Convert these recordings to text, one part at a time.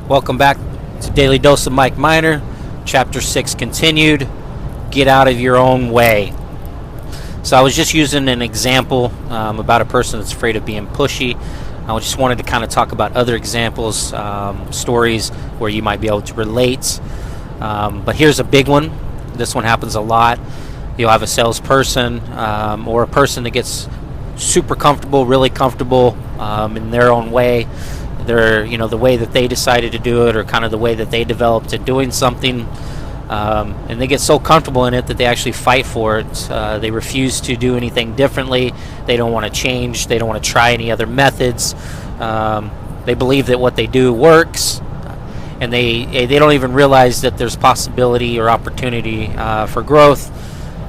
Welcome back to Daily Dose of Mike Mynar, Chapter 6 continued, Get Out of Your Own Way. So I was just using an example about a person that's afraid of being pushy. I just wanted to kind of talk about other examples, stories where you might be able to relate. But here's a big one. This one happens a lot. You'll have a salesperson or a person that gets super comfortable, really comfortable in their own way. They're, the way that they decided to do it, or kind of the way that they developed at doing something, and they get so comfortable in it that they actually fight for it. They refuse to do anything differently. They don't want to change. They don't want to try any other methods. They believe that what they do works, and they don't even realize that there's possibility or opportunity for growth.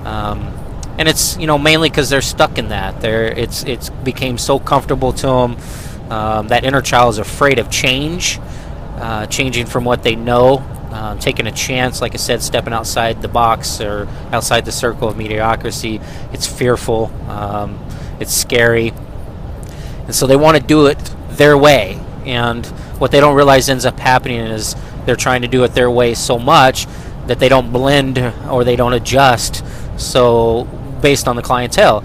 And it's mainly because they're stuck in that. It's became so comfortable to them. That inner child is afraid of change, changing from what they know, taking a chance, like I said, stepping outside the box or outside the circle of mediocrity. It's fearful, it's scary, and so they want to do it their way. And what they don't realize ends up happening is they're trying to do it their way so much that they don't blend or they don't adjust, so based on the clientele.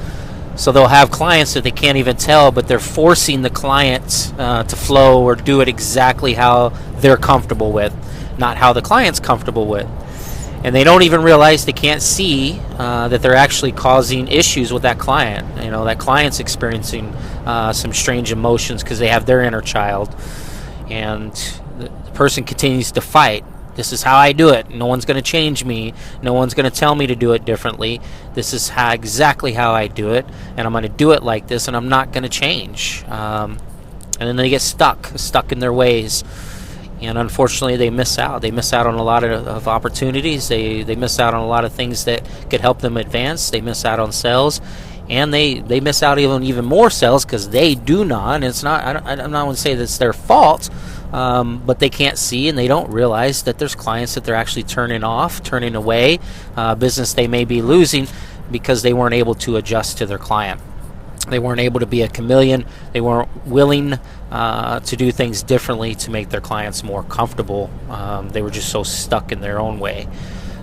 So they'll have clients that they can't even tell, but they're forcing the client to flow or do it exactly how they're comfortable with, not how the client's comfortable with. And they don't even realize, they can't see that they're actually causing issues with that client. That client's experiencing some strange emotions because they have their inner child. And the person continues to fight. This is how I do it. No one's going to change me. No one's going to tell me to do it differently. This is exactly how I do it, and I'm going to do it like this, and I'm not going to change. And then they get stuck in their ways, and unfortunately they miss out. They miss out on a lot of opportunities. They miss out on a lot of things that could help them advance. They miss out on sales, and they miss out even more sales because they do not. And it's not. I'm not going to say that it's their fault. But they can't see and they don't realize that there's clients that they're actually turning off, turning away, business they may be losing because they weren't able to adjust to their client. They weren't able to be a chameleon. They weren't willing to do things differently to make their clients more comfortable. They were just so stuck in their own way.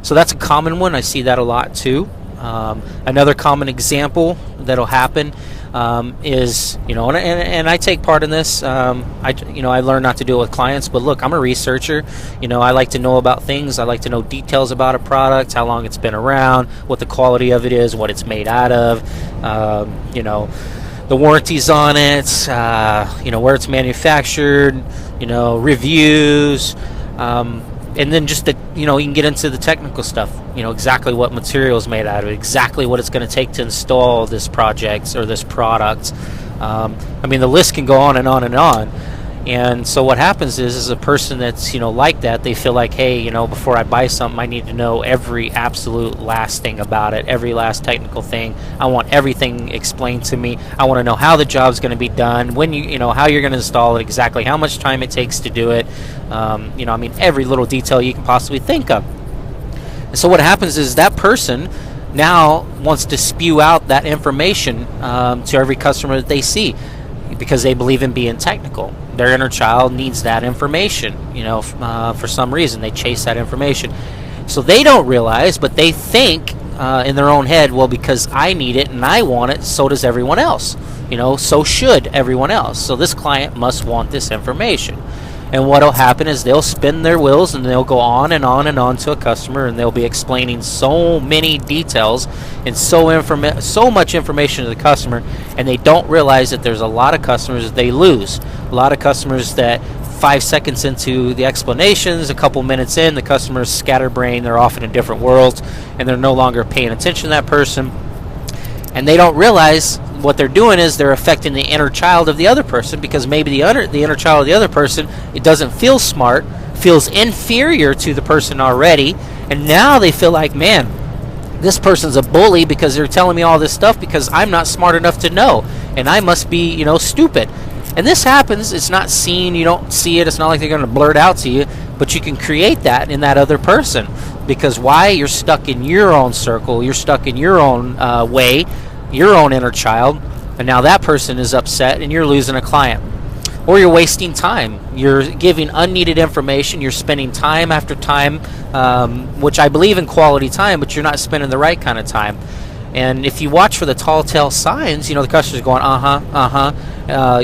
So that's a common one. I see that a lot too. Another common example that'll happen is, and I take part in this. I learn not to do it with clients, but look, I'm a researcher. I like to know about things. I like to know details about a product, how long it's been around, what the quality of it is, what it's made out of, the warranties on it, where it's manufactured, reviews, and then just you can get into the technical stuff, exactly what material is made out of it, exactly what it's going to take to install this project or this product. The list can go on and on and on. And so what happens is a person that's, like that, they feel like, hey, before I buy something, I need to know every absolute last thing about it, every last technical thing. I want everything explained to me. I want to know how the job's going to be done, when how you're going to install it, exactly how much time it takes to do it. Every little detail you can possibly think of. And so what happens is that person now wants to spew out that information to every customer that they see because they believe in being technical. Their inner child needs that information, for some reason. They chase that information. So they don't realize, but they think in their own head, well, because I need it and I want it, so does everyone else. So should everyone else. So this client must want this information. And what will happen is they'll spin their wheels and they'll go on and on and on to a customer, and they'll be explaining so many details and so much information to the customer, and they don't realize that there's a lot of customers that they lose. A lot of customers that 5 seconds into the explanations, a couple minutes in, the customer's scatterbrained, they're off in a different world, and they're no longer paying attention to that person. And they don't realize what they're doing is they're affecting the inner child of the other person, because maybe the inner child of the other person, it doesn't feel smart, feels inferior to the person already, and now they feel like, man, this person's a bully because they're telling me all this stuff because I'm not smart enough to know, and I must be, stupid. And this happens. It's not seen. You don't see it. It's not like they're going to blurt out to you, but you can create that in that other person. Because why? You're stuck in your own circle. You're stuck in your own way, your own inner child, and now that person is upset and you're losing a client. or you're wasting time. You're giving unneeded information. You're spending time after time, which I believe in quality time, but you're not spending the right kind of time. And if you watch for the tall tale signs, the customer's going,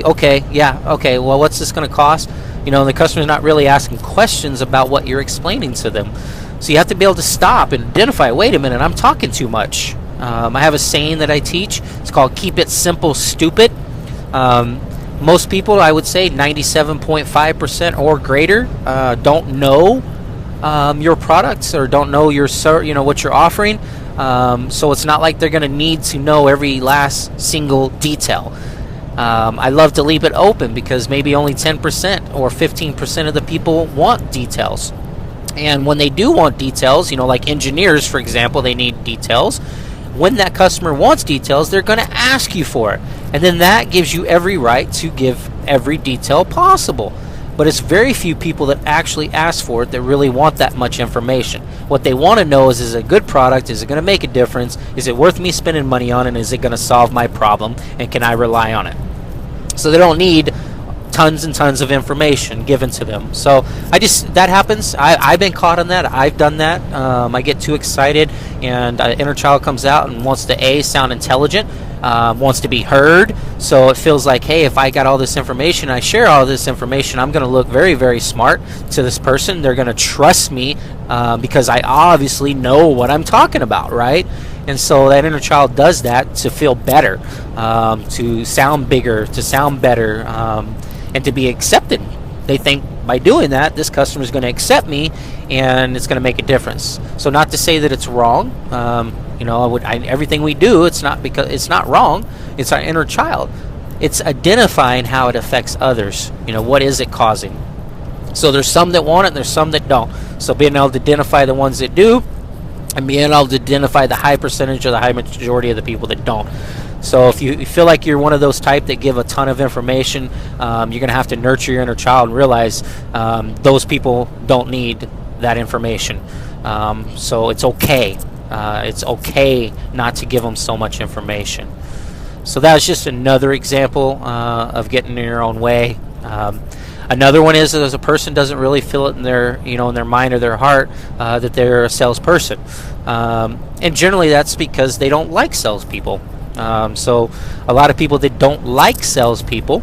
okay, yeah, okay, well, what's this going to cost? The customer's not really asking questions about what you're explaining to them. So you have to be able to stop and identify, wait a minute, I'm talking too much. I have a saying that I teach. It's called keep it simple, stupid. Most people, I would say 97.5% or greater, don't know your products or don't know what you're offering. So it's not like they're going to need to know every last single detail. I love to leave it open because maybe only 10% or 15% of the people want details. And when they do want details, like engineers, for example, they need details. When that customer wants details, they're going to ask you for it. And then that gives you every right to give every detail possible. But it's very few people that actually ask for it that really want that much information. What they want to know is it a good product? Is it going to make a difference? Is it worth me spending money on it? And is it going to solve my problem? And can I rely on it? So they don't need tons and tons of information given to them. So that happens. I've been caught on that. I've done that. I get too excited, and inner child comes out and wants to sound intelligent, wants to be heard. So it feels like, hey, if I got all this information, I share all this information, I'm going to look very, very smart to this person. They're going to trust me because I obviously know what I'm talking about, right? And so that inner child does that to feel better, to sound bigger, to sound better, and to be accepted. They think by doing that, this customer is going to accept me, and it's going to make a difference. So not to say that it's wrong. Everything we do, it's not wrong. It's our inner child. It's identifying how it affects others. What is it causing? So there's some that want it, and there's some that don't. So being able to identify the ones that do, and being able to identify the high percentage or the high majority of the people that don't. So if you feel like you're one of those type that give a ton of information, you're going to have to nurture your inner child and realize those people don't need that information. So it's okay. It's okay not to give them so much information. So that was just another example of getting in your own way. Another one is that a person doesn't really feel it in their mind or their heart that they're a salesperson, and generally that's because they don't like salespeople. So a lot of people that don't like salespeople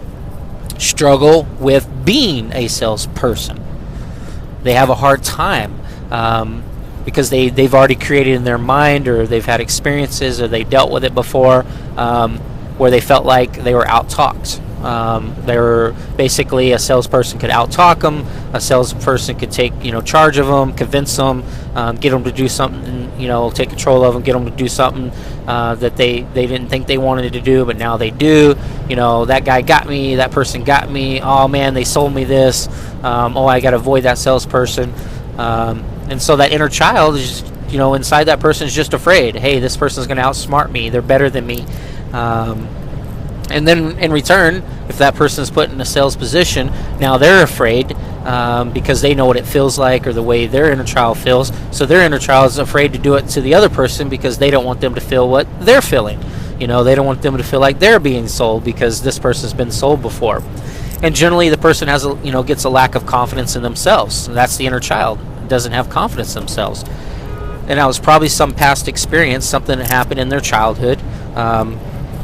struggle with being a salesperson. They have a hard time because they've already created in their mind, or they've had experiences, or they dealt with it before, where they felt like they were out-talked. They were basically, a salesperson could out-talk them. A salesperson could take charge of them, convince them, get them to do something, take control of them, get them to do something that they didn't think they wanted to do, but now they do. That guy got me, that person got me, oh man, they sold me this, I got to avoid that salesperson. And so that inner child is, inside that person is just afraid. Hey, this person's going to outsmart me. They're better than me. And then in return, if that person is put in a sales position, now they're afraid because they know what it feels like, or the way their inner child feels. So their inner child is afraid to do it to the other person because they don't want them to feel what they're feeling. They don't want them to feel like they're being sold because this person's been sold before. And generally, the person gets a lack of confidence in themselves. And that's the inner child. Doesn't have confidence in themselves. And that was probably some past experience, something that happened in their childhood,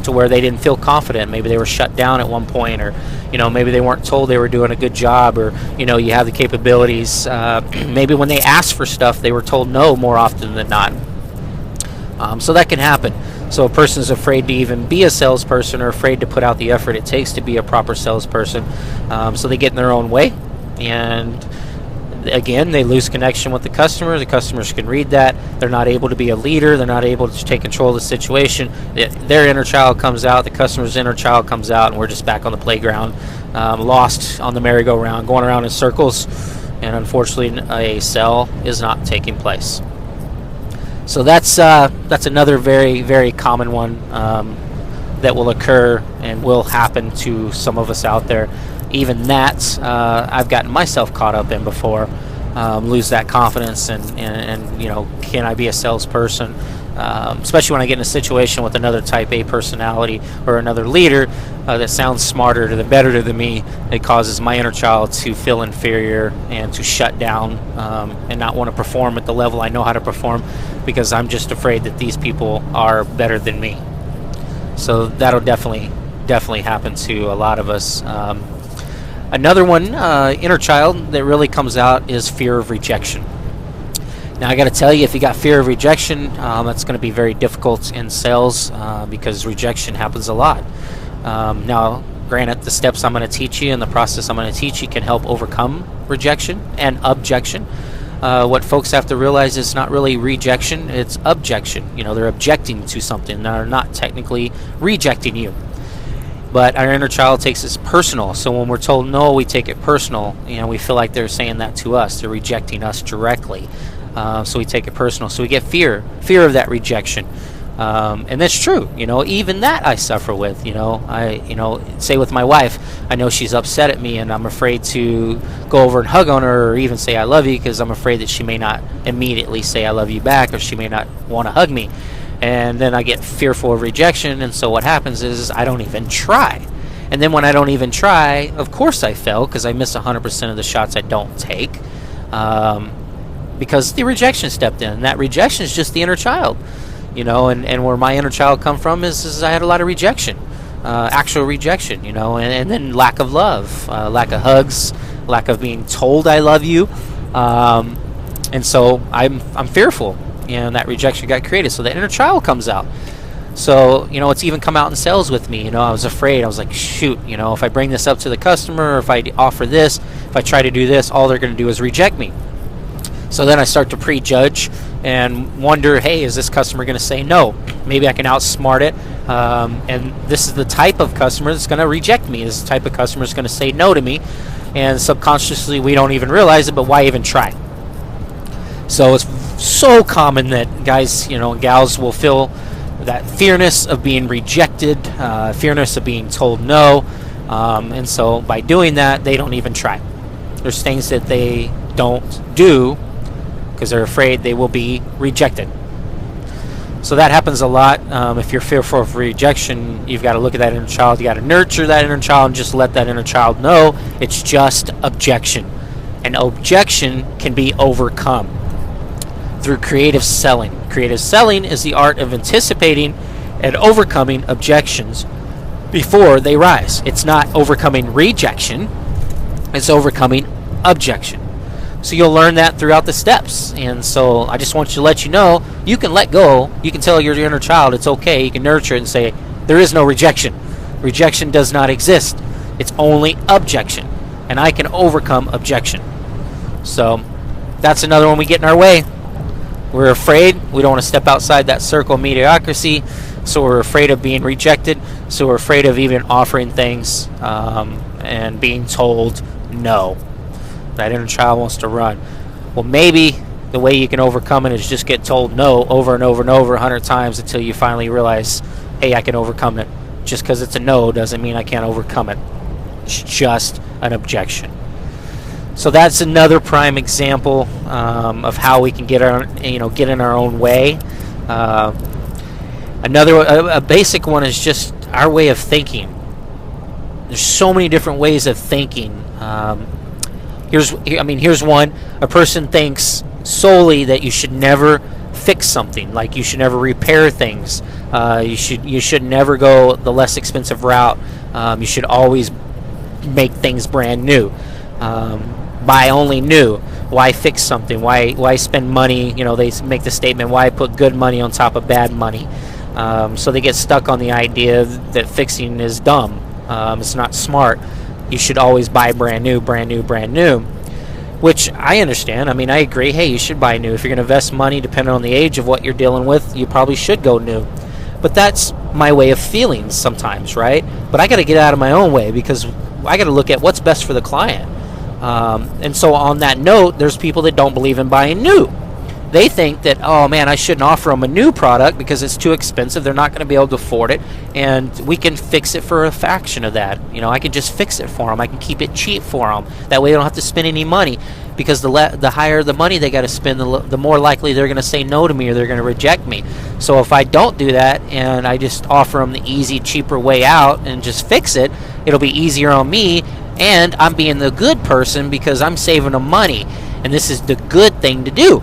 to where they didn't feel confident. Maybe they were shut down at one point, or maybe they weren't told they were doing a good job, or you have the capabilities. Maybe when they asked for stuff, they were told no more often than not. So that can happen. So a person is afraid to even be a salesperson, or afraid to put out the effort it takes to be a proper salesperson. So they get in their own way, and again, they lose connection with the customer. The customers can read that. They're not able to be a leader. They're not able to take control of the situation. Their inner child comes out. The customer's inner child comes out, and we're just back on the playground, lost on the merry-go-round, going around in circles, and unfortunately a sale is not taking place. So that's another very, very common one that will occur and will happen to some of us out there. Even that, I've gotten myself caught up in before. Lose that confidence, and can I be a salesperson? especially when I get in a situation with another type A personality or another leader that sounds smarter than better than me. It causes my inner child to feel inferior and to shut down and not want to perform at the level I know how to perform, because I'm just afraid that these people are better than me. So that'll definitely happen to a lot of us. Another one, inner child, that really comes out is fear of rejection. Now, I got to tell you, if you got fear of rejection, that's going to be very difficult in sales because rejection happens a lot. Now, granted, the steps I'm going to teach you and the process I'm going to teach you can help overcome rejection and objection. What folks have to realize is not really rejection, it's objection. They're objecting to something. They're not technically rejecting you. But our inner child takes it personal. So when we're told no, we take it personal. We feel like they're saying that to us. They're rejecting us directly. So we take it personal. So we get fear of that rejection. And that's true. Even that I suffer with. Say with my wife, I know she's upset at me and I'm afraid to go over and hug on her or even say I love you, because I'm afraid that she may not immediately say I love you back, or she may not want to hug me. And then I get fearful of rejection, and so what happens is I don't even try. And then when I don't even try, of course I fail, because I miss 100% of the shots I don't take, because the rejection stepped in. And that rejection is just the inner child, and where my inner child come from is I had a lot of rejection, actual rejection, and then lack of love, lack of hugs, lack of being told I love you, and so I'm fearful. That rejection got created, so the inner child comes out. So it's even come out in sales with me. I was afraid. I was like, shoot, if I bring this up to the customer, or if I offer this, if I try to do this, all they're going to do is reject me. So then I start to prejudge and wonder, hey, is this customer going to say no? Maybe I can outsmart it, and this is the type of customer that's going to reject me. This is the type of customer that's going to say no to me, and subconsciously we don't even realize it, but why even try? So it's so common that guys, and gals will feel that fearness of being rejected, fearness of being told no, and so by doing that, they don't even try. There's things that they don't do because they're afraid they will be rejected. So that happens a lot. If you're fearful of rejection, you've got to look at that inner child. You got to nurture that inner child and just let that inner child know it's just objection. And objection can be overcome through creative selling. Creative selling is the art of anticipating and overcoming objections before they rise. It's not overcoming rejection, it's overcoming objection. So you'll learn that throughout the steps. And so I just want to let you know, you can let go. You can tell your inner child it's okay. You can nurture it and say, there is no rejection. Rejection does not exist. It's only objection. And I can overcome objection. So that's another one we get in our way. We're afraid. We don't want to step outside that circle of mediocrity. So we're afraid of being rejected. So we're afraid of even offering things and being told no. That inner child wants to run. Well, maybe the way you can overcome it is just get told no over and over and over 100 times until you finally realize, hey, I can overcome it. Just because it's a no doesn't mean I can't overcome it. It's just an objection. So that's another prime example of how we can get in our own way. A basic one is just our way of thinking. There's so many different ways of thinking. Here's one. A person thinks solely that you should never fix something, like you should never repair things. You should never go the less expensive route. You should always make things brand new. Buy only new. Why fix something? Why spend money? They make the statement, why put good money on top of bad money? So they get stuck on the idea that fixing is dumb. It's not smart. You should always buy brand new, which I understand. I agree. Hey, you should buy new. If you're going to invest money, depending on the age of what you're dealing with, you probably should go new. But that's my way of feeling sometimes, right? But I got to get out of my own way because I got to look at what's best for the client. And so on that note, there's people that don't believe in buying new. They think that, oh man, I shouldn't offer them a new product because it's too expensive. They're not going to be able to afford it. And we can fix it for a fraction of that. I can just fix it for them. I can keep it cheap for them. That way they don't have to spend any money. because the higher the money they got to spend, the more likely they're going to say no to me or they're going to reject me. So if I don't do that and I just offer them the easy, cheaper way out and just fix it, it'll be easier on me, and I'm being the good person because I'm saving them money, and this is the good thing to do.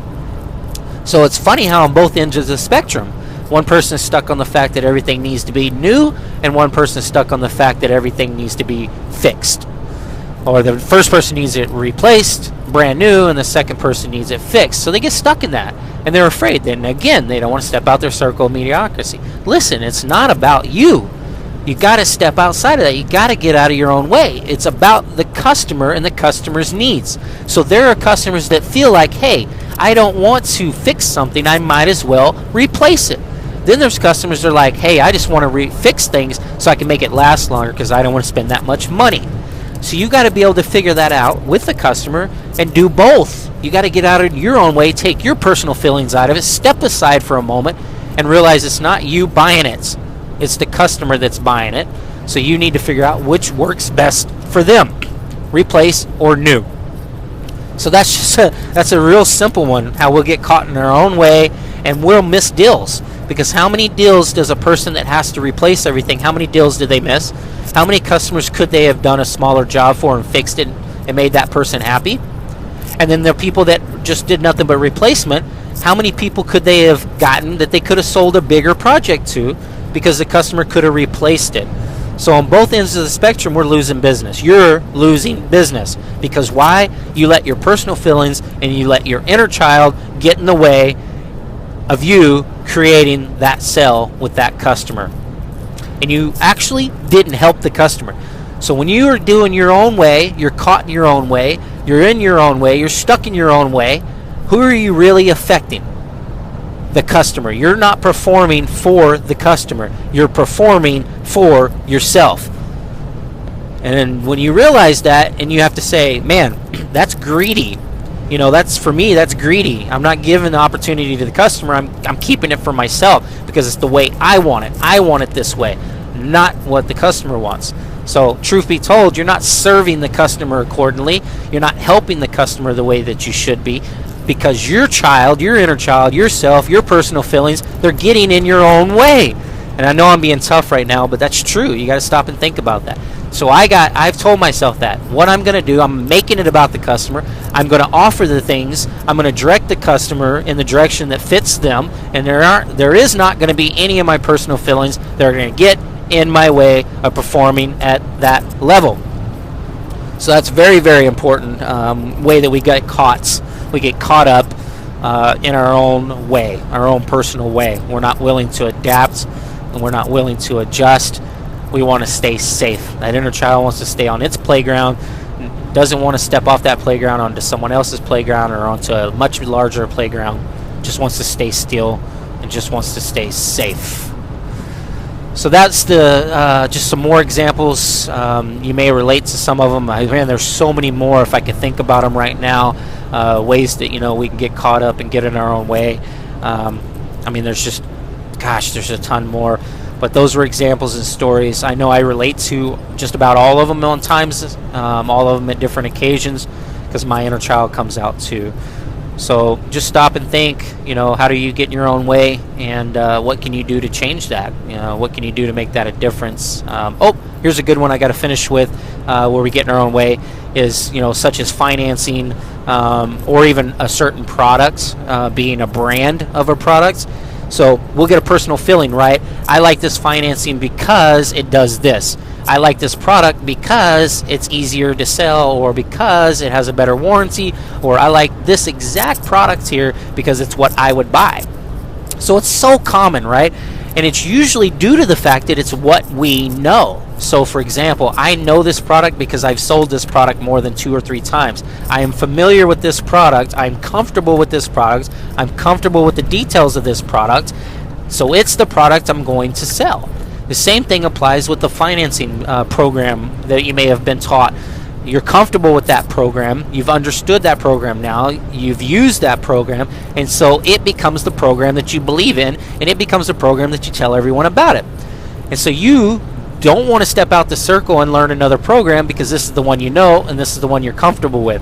So it's funny how on both ends of the spectrum, one person is stuck on the fact that everything needs to be new, and one person is stuck on the fact that everything needs to be fixed. Or the first person needs it replaced, brand new, and the second person needs it fixed. So they get stuck in that, and they're afraid. Then again, they don't want to step out their circle of mediocrity. Listen, it's not about you. You got to step outside of that. You got to get out of your own way. It's about the customer and the customer's needs. So there are customers that feel like, hey, I don't want to fix something, I might as well replace it. Then there's customers that are like, hey, I just want to fix things so I can make it last longer because I don't want to spend that much money. So you got to be able to figure that out with the customer and do both. You got to get out of your own way, take your personal feelings out of it, step aside for a moment, and realize it's not you buying it. It's the customer that's buying it. So you need to figure out which works best for them, replace or new. So that's a real simple one, how we'll get caught in our own way and we'll miss deals. Because how many deals does a person that has to replace everything, how many deals did they miss? How many customers could they have done a smaller job for and fixed it and made that person happy? And then the people that just did nothing but replacement, how many people could they have gotten that they could have sold a bigger project to because the customer could have replaced it? So on both ends of the spectrum, we're losing business. You're losing business. Because why? You let your personal feelings and you let your inner child get in the way of you creating that sale with that customer. And you actually didn't help the customer. So when you are doing your own way, you're caught in your own way, you're in your own way, you're stuck in your own way, who are you really affecting? The customer. You're not performing for the customer. You're performing for yourself. And then when you realize that, and you have to say, man, that's greedy. You know, that's for me, that's greedy. I'm not giving the opportunity to the customer. I'm keeping it for myself because it's the way I want it. I want it this way, not what the customer wants. So truth be told, you're not serving the customer accordingly. You're not helping the customer the way that you should be, because your child, your inner child, yourself, your personal feelings, they're getting in your own way. And I know I'm being tough right now, but that's true. You got to stop and think about that. So I've told myself that what I'm going to do, I'm making it about the customer. I'm going to offer the things. I'm going to direct the customer in the direction that fits them, and there is not going to be any of my personal feelings that are going to get in my way of performing at that level. So that's very, very important way that we get caught. We get caught up in our own way, our own personal way. We're not willing to adapt, and we're not willing to adjust. We want to stay safe. That inner child wants to stay on its playground, doesn't want to step off that playground onto someone else's playground or onto a much larger playground. Just wants to stay still and just wants to stay safe. So that's the just some more examples. You may relate to some of them. Man, there's so many more if I could think about them right now. Ways that we can get caught up and get in our own way. I mean, there's a ton more. But those were examples and stories. I know I relate to just about all of them on times, all of them at different occasions, because my inner child comes out too. So just stop and think, how do you get in your own way, and what can you do to change that? What can you do to make that a difference? Here's a good one I got to finish with, where we get in our own way is, such as financing, or even a certain product, being a brand of a product. So we'll get a personal feeling, right? I like this financing because it does this. I like this product because it's easier to sell, or because it has a better warranty, or I like this exact product here because it's what I would buy. So it's so common, right? And it's usually due to the fact that it's what we know. So for example, I know this product because I've sold this product more than 2 or 3 times. I am familiar with this product. I'm comfortable with this product. I'm comfortable with the details of this product. So it's the product I'm going to sell. The same thing applies with the financing program that you may have been taught. You're comfortable with that program. You've understood that program now. You've used that program. And so it becomes the program that you believe in, and it becomes the program that you tell everyone about it. And so you don't want to step out the circle and learn another program because this is the one you know and this is the one you're comfortable with.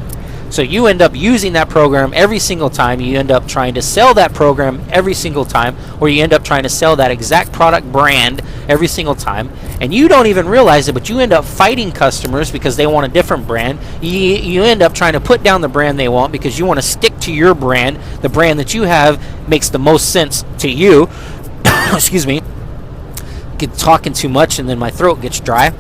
So you end up using that program every single time. You end up trying to sell that program every single time, or you end up trying to sell that exact product brand every single time, and you don't even realize it, but you end up fighting customers because they want a different brand. You end up trying to put down the brand they want because you want to stick to your brand. The brand that you have makes the most sense to you. Excuse me. Get talking too much and then my throat gets dry.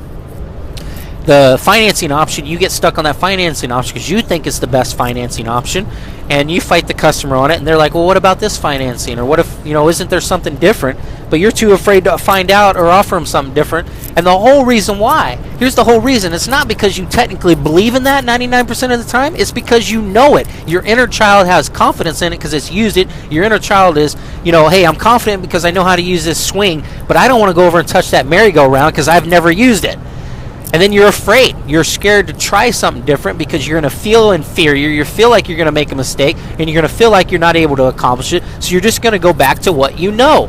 The financing option, you get stuck on that financing option because you think it's the best financing option, and you fight the customer on it, and they're like, well, what about this financing? Or what if, isn't there something different? But you're too afraid to find out or offer them something different. And the whole reason why, here's the whole reason. It's not because you technically believe in that 99% of the time. It's because you know it. Your inner child has confidence in it because it's used it. Your inner child is, hey, I'm confident because I know how to use this swing, but I don't want to go over and touch that merry-go-round because I've never used it. And then you're afraid. You're scared to try something different because you're going to feel inferior. You feel like you're going to make a mistake, and you're going to feel like you're not able to accomplish it. So you're just going to go back to what you know.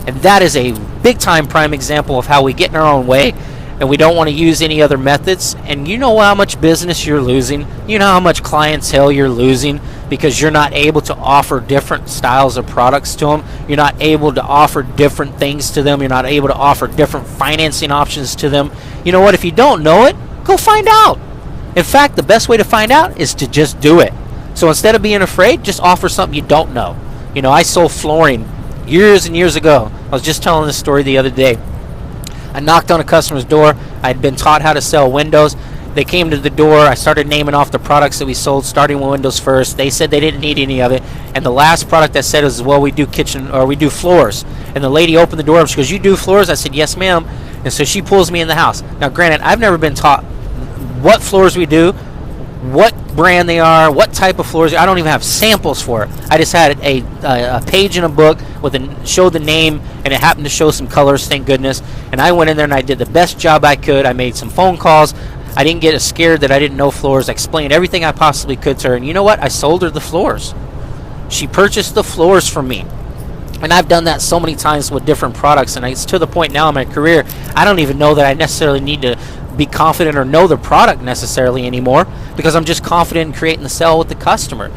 And that is a big-time prime example of how we get in our own way, and we don't want to use any other methods. And you know how much business you're losing. You know how much clientele you're losing because you're not able to offer different styles of products to them. You're not able to offer different things to them. You're not able to offer different financing options to them. You know what? If you don't know it, go find out. In fact, the best way to find out is to just do it. So instead of being afraid, just offer something you don't know. I sold flooring years and years ago. I was just telling this story the other day. I knocked on a customer's door. I'd been taught how to sell windows. They came to the door. I started naming off the products that we sold, starting with windows first. They said they didn't need any of it. And the last product I said was, well, we do we do floors. And the lady opened the door and she goes, you do floors? I said, yes, ma'am. And so she pulls me in the house. Now, granted, I've never been taught what floors we do, what brand they are, what type of floors. I don't even have samples for it. I just had a page in a book showed the name, and it happened to show some colors, thank goodness. And I went in there and I did the best job I could. I made some phone calls. I didn't get scared that I didn't know floors. I explained everything I possibly could to her. And you know what? I sold her the floors. She purchased the floors from me. And I've done that so many times with different products. And it's to the point now in my career, I don't even know that I necessarily need to be confident or know the product necessarily anymore, because I'm just confident in creating the sale with the customer.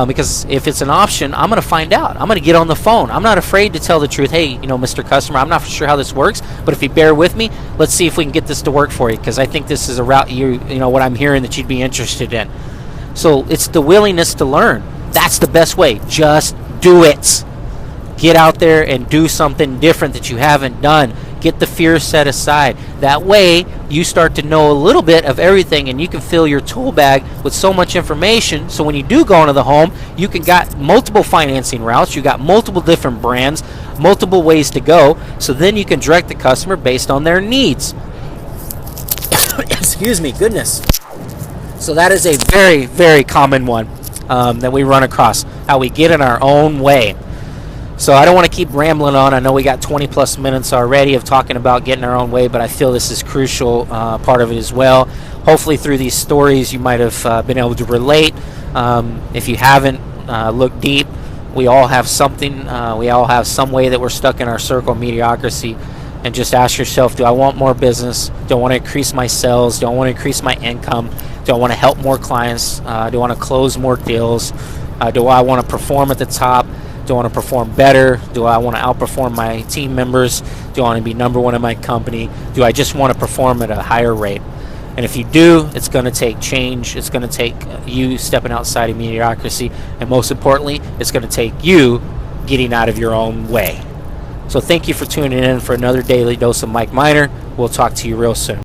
Because if it's an option, I'm going to find out. I'm going to get on the phone. I'm not afraid to tell the truth. Hey, Mr. Customer, I'm not sure how this works, but if you bear with me, let's see if we can get this to work for you, because I think this is a route what I'm hearing that you'd be interested in. So it's the willingness to learn. That's the best way. Just do it. Get out there and do something different that you haven't done. Get the fear set aside. That way, you start to know a little bit of everything, and you can fill your tool bag with so much information. So when you do go into the home, you can got multiple financing routes. You got multiple different brands, multiple ways to go. So then you can direct the customer based on their needs. Excuse me, goodness. So that is a very, very common one that we run across. How we get in our own way. So I don't want to keep rambling on. I know we got 20 plus minutes already of talking about getting our own way, but I feel this is crucial part of it as well. Hopefully through these stories you might have been able to relate. If you haven't, look deep. We all have something. We all have some way that we're stuck in our circle of mediocrity. And just ask yourself, do I want more business? Do I want to increase my sales? Do I want to increase my income? Do I want to help more clients? Do I want to close more deals? Do I want to perform at the top? Do I want to perform better? Do I want to outperform my team members? Do I want to be number one in my company? Do I just want to perform at a higher rate? And if you do, it's going to take change. It's going to take you stepping outside of mediocrity. And most importantly, it's going to take you getting out of your own way. So thank you for tuning in for another Daily Dose of Mike Mynar. We'll talk to you real soon.